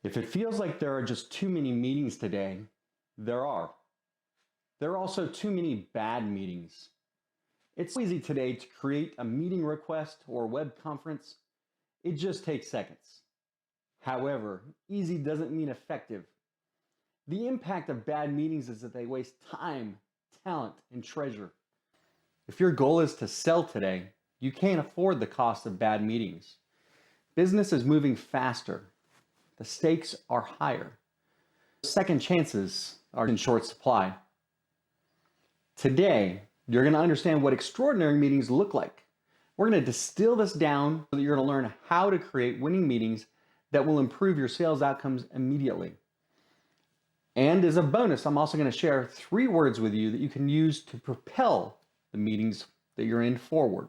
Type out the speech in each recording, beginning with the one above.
If it feels like there are just too many meetings today, there are. There are also too many bad meetings. It's easy today to create a meeting request or web conference. It just takes seconds. However, easy doesn't mean effective. The impact of bad meetings is that they waste time, talent, and treasure. If your goal is to sell today, you can't afford the cost of bad meetings. Business is moving faster. The stakes are higher. Second chances are in short supply. Today, you're going to understand what extraordinary meetings look like. We're going to distill this down so that you're going to learn how to create winning meetings that will improve your sales outcomes immediately. And as a bonus, I'm also going to share 3 words with you that you can use to propel the meetings that you're in forward.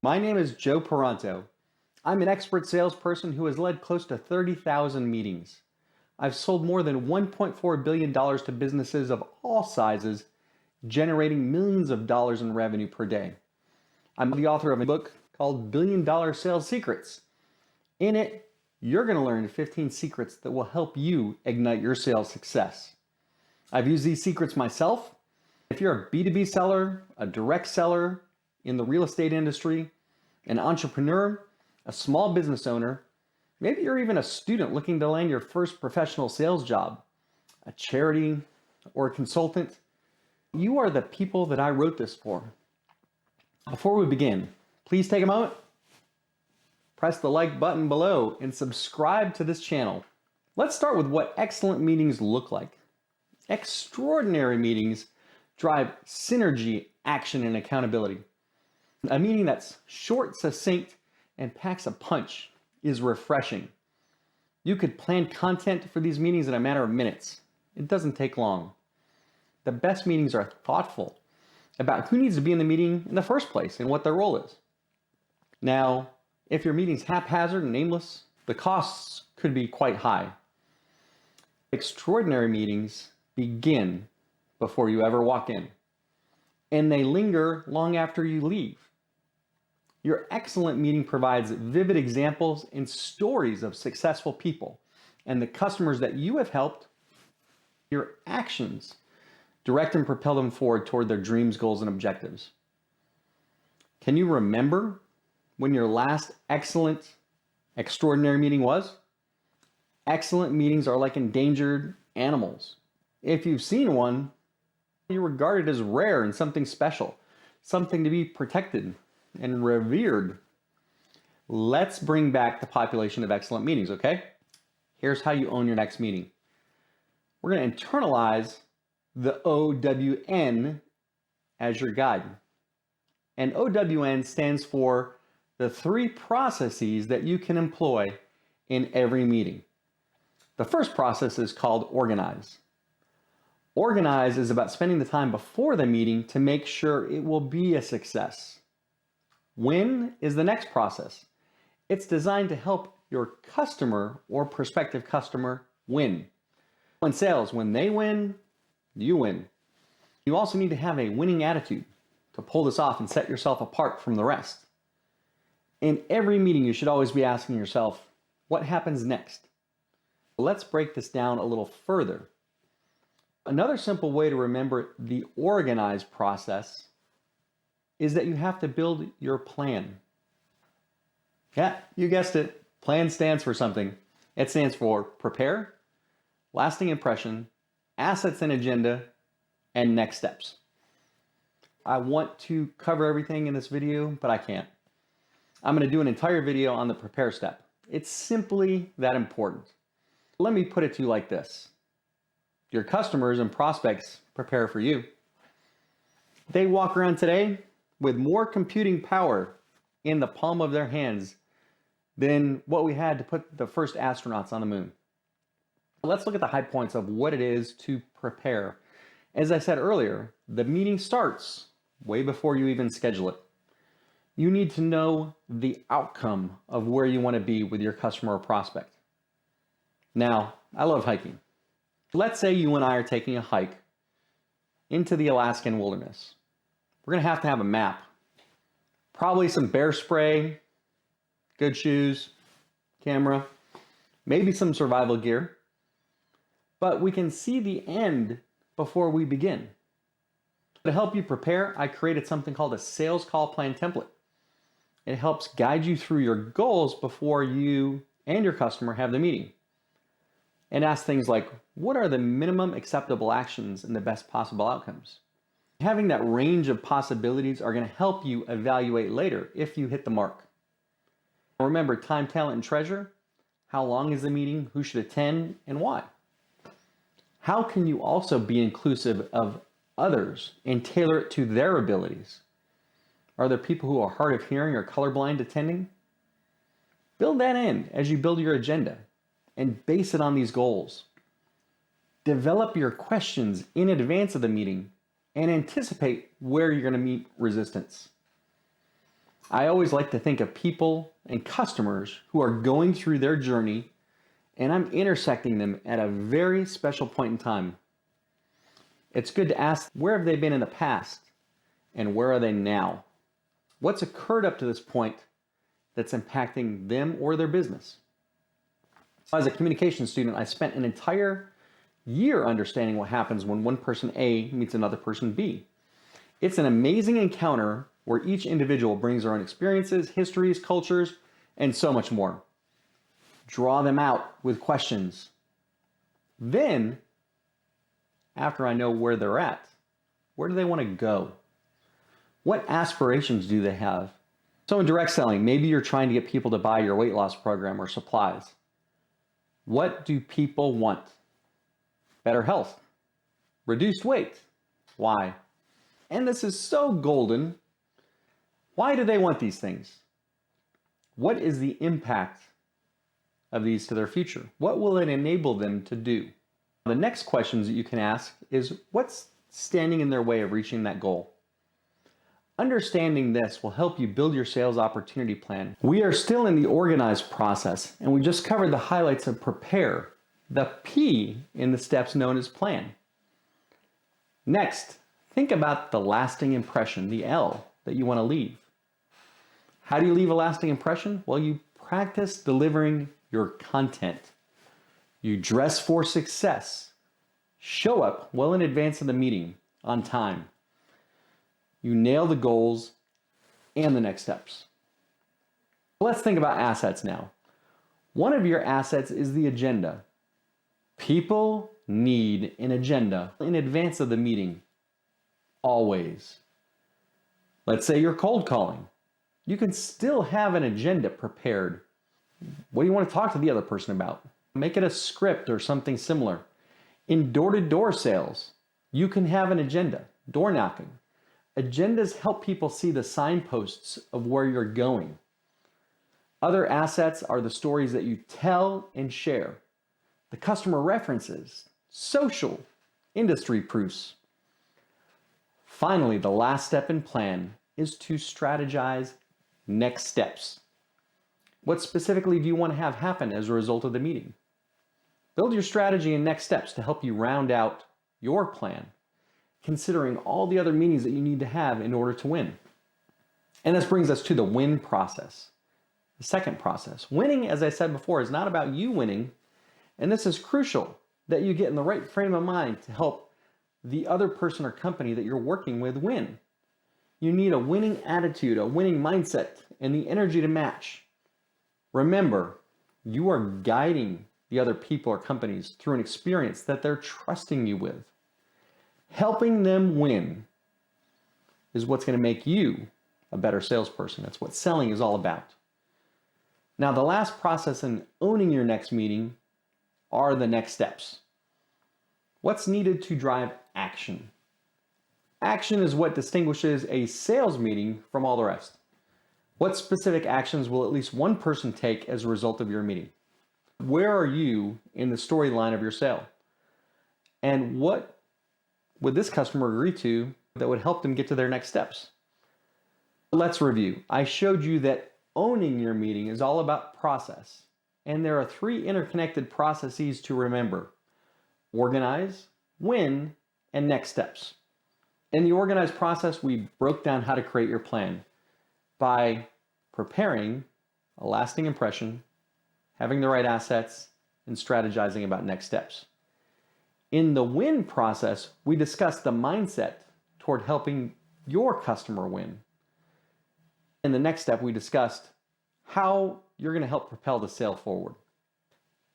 My name is Joe Peranto. I'm an expert salesperson who has led close to 30,000 meetings. I've sold more than $1.4 billion to businesses of all sizes, generating millions of dollars in revenue per day. I'm the author of a book called $1 Billion Sales Secrets. In it, you're going to learn 15 secrets that will help you ignite your sales success. I've used these secrets myself. If you're a B2B seller, a direct seller in the real estate industry, an entrepreneur, a small business owner, maybe you're even a student looking to land your first professional sales job, a charity, or a consultant, you are the people that I wrote this for. Before we begin, please take a moment, press the like button below, and subscribe to this channel. Let's start with what excellent meetings look like. Extraordinary meetings drive synergy, action, and accountability. A meeting that's short, succinct, and packs a punch is refreshing. You could plan content for these meetings in a matter of minutes. It doesn't take long. The best meetings are thoughtful about who needs to be in the meeting in the first place and what their role is. Now, if your meeting's haphazard and aimless, the costs could be quite high. Extraordinary meetings begin before you ever walk in, and they linger long after you leave. Your excellent meeting provides vivid examples and stories of successful people and the customers that you have helped. Your actions direct and propel them forward toward their dreams, goals, and objectives. Can you remember when your last excellent, extraordinary meeting was? Excellent meetings are like endangered animals. If you've seen one, you regard it as rare and something special, something to be protected and revered. Let's bring back the population of excellent meetings, okay? Here's how you own your next meeting. We're going to internalize the OWN as your guide. And OWN stands for the 3 processes that you can employ in every meeting. The first process is called organize. Organize is about spending the time before the meeting to make sure it will be a success. Win is the next process. It's designed to help your customer or prospective customer win. In sales, when they win, you win. You also need to have a winning attitude to pull this off and set yourself apart from the rest. In every meeting, you should always be asking yourself, what happens next? Let's break this down a little further. Another simple way to remember the organized process is that you have to build your plan. Yeah, you guessed it. Plan stands for something. It stands for prepare, lasting impression, assets and agenda, and next steps. I want to cover everything in this video, but I can't. I'm going to do an entire video on the prepare step. It's simply that important. Let me put it to you like this. Your customers and prospects prepare for you. They walk around today with more computing power in the palm of their hands than what we had to put the first astronauts on the moon. Let's look at the high points of what it is to prepare. As I said earlier, the meeting starts way before you even schedule it. You need to know the outcome of where you want to be with your customer or prospect. Now, I love hiking. Let's say you and I are taking a hike into the Alaskan wilderness. We're going to have a map, probably some bear spray, good shoes, camera, maybe some survival gear, but we can see the end before we begin. To help you prepare, I created something called a sales call plan template. It helps guide you through your goals before you and your customer have the meeting. And ask things like, what are the minimum acceptable actions and the best possible outcomes? Having that range of possibilities are going to help you evaluate later if you hit the mark. Remember, time, talent, and treasure. How long is the meeting? Who should attend and why? How can you also be inclusive of others and tailor it to their abilities? Are there people who are hard of hearing or colorblind attending? Build that in as you build your agenda and base it on these goals. Develop your questions in advance of the meeting and anticipate where you're going to meet resistance. I always like to think of people and customers who are going through their journey, and I'm intersecting them at a very special point in time. It's good to ask, where have they been in the past and where are they now? What's occurred up to this point that's impacting them or their business? As a communication student, I spent an entire year understanding what happens when one person A meets another person B. It's an amazing encounter where each individual brings their own experiences, histories, cultures, and so much more. Draw them out with questions. Then, after I know where they're at, where do they want to go? What aspirations do they have? So in direct selling, maybe you're trying to get people to buy your weight loss program or supplies. What do people want? Better health, reduced weight. Why? And this is so golden. Why do they want these things? What is the impact of these to their future? What will it enable them to do? The next questions that you can ask is, what's standing in their way of reaching that goal? Understanding this will help you build your sales opportunity plan. We are still in the organized process, and we just covered the highlights of prepare, the P in the steps known as plan. Next, think about the lasting impression, the L, that you want to leave. How do you leave a lasting impression? Well, you practice delivering your content. You dress for success. Show up well in advance of the meeting, on time. You nail the goals and the next steps. Let's think about assets now. One of your assets is the agenda. People need an agenda in advance of the meeting, always. Let's say you're cold calling. You can still have an agenda prepared. What do you want to talk to the other person about? Make it a script or something similar. In door-to-door sales, you can have an agenda, door knocking. Agendas help people see the signposts of where you're going. Other assets are the stories that you tell and share, the customer references, social, industry proofs. Finally, the last step in plan is to strategize next steps. What specifically do you want to have happen as a result of the meeting? Build your strategy and next steps to help you round out your plan, considering all the other meetings that you need to have in order to win. And this brings us to the win process. The second process. Winning, as I said before, is not about you winning, and this is crucial that you get in the right frame of mind to help the other person or company that you're working with win. You need a winning attitude, a winning mindset, and the energy to match. Remember, you are guiding the other people or companies through an experience that they're trusting you with. Helping them win is what's going to make you a better salesperson. That's what selling is all about. Now, the last process in owning your next meeting are the next steps. What's needed to drive action? Action is what distinguishes a sales meeting from all the rest. What specific actions will at least one person take as a result of your meeting? Where are you in the storyline of your sale? And what would this customer agree to that would help them get to their next steps? Let's review. I showed you that owning your meeting is all about process. and there are 3 interconnected processes to remember: organize, win, and next steps. In the organize process, we broke down how to create your plan by preparing a lasting impression, having the right assets, and strategizing about next steps. In the win process, we discussed the mindset toward helping your customer win. In the next step, we discussed how you're going to help propel the sale forward.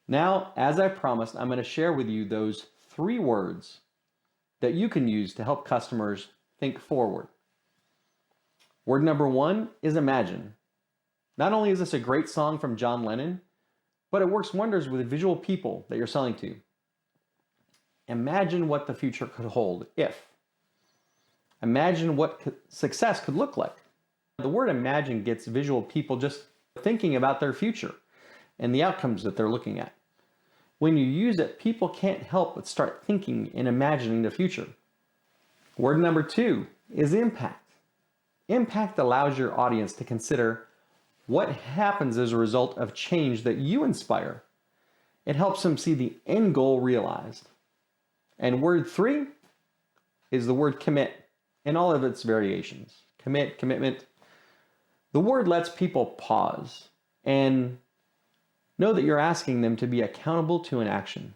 Now, as I promised, I'm going to share with you those 3 words that you can use to help customers think forward. Word number 1 is imagine. Not only is this a great song from John Lennon, but it works wonders with visual people that you're selling to. Imagine what the future could hold if. Imagine what success could look like. The word imagine gets visual people just thinking about their future and the outcomes that they're looking at. When you use it, people can't help but start thinking and imagining the future. Word number 2 is impact. Impact allows your audience to consider what happens as a result of change that you inspire. It helps them see the end goal realized. And word 3 is the word commit in all of its variations. Commit, commitment. The word lets people pause and know that you're asking them to be accountable to an action.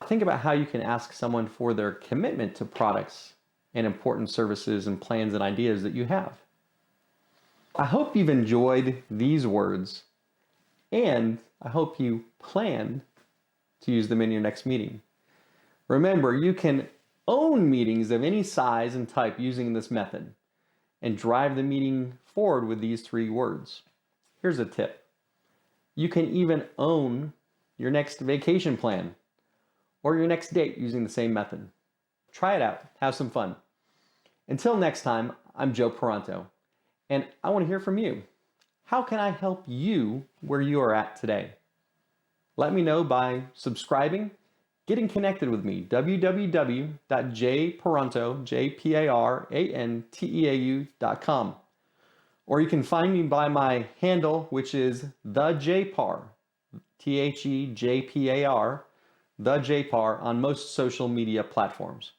Think about how you can ask someone for their commitment to products and important services and plans and ideas that you have. I hope you've enjoyed these words, and I hope you plan to use them in your next meeting. Remember, you can own meetings of any size and type using this method and drive the meeting forward with these 3 words. Here's a tip. You can even own your next vacation plan or your next date using the same method. Try it out. Have some fun. Until next time, I'm Joe Peranto, and I want to hear from you. How can I help you where you are at today? Let me know by subscribing, getting connected with me, www.jparanteau.com. Or you can find me by my handle, which is thejpar, THEJPAR, thejpar on most social media platforms.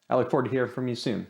I look forward to hearing from you soon.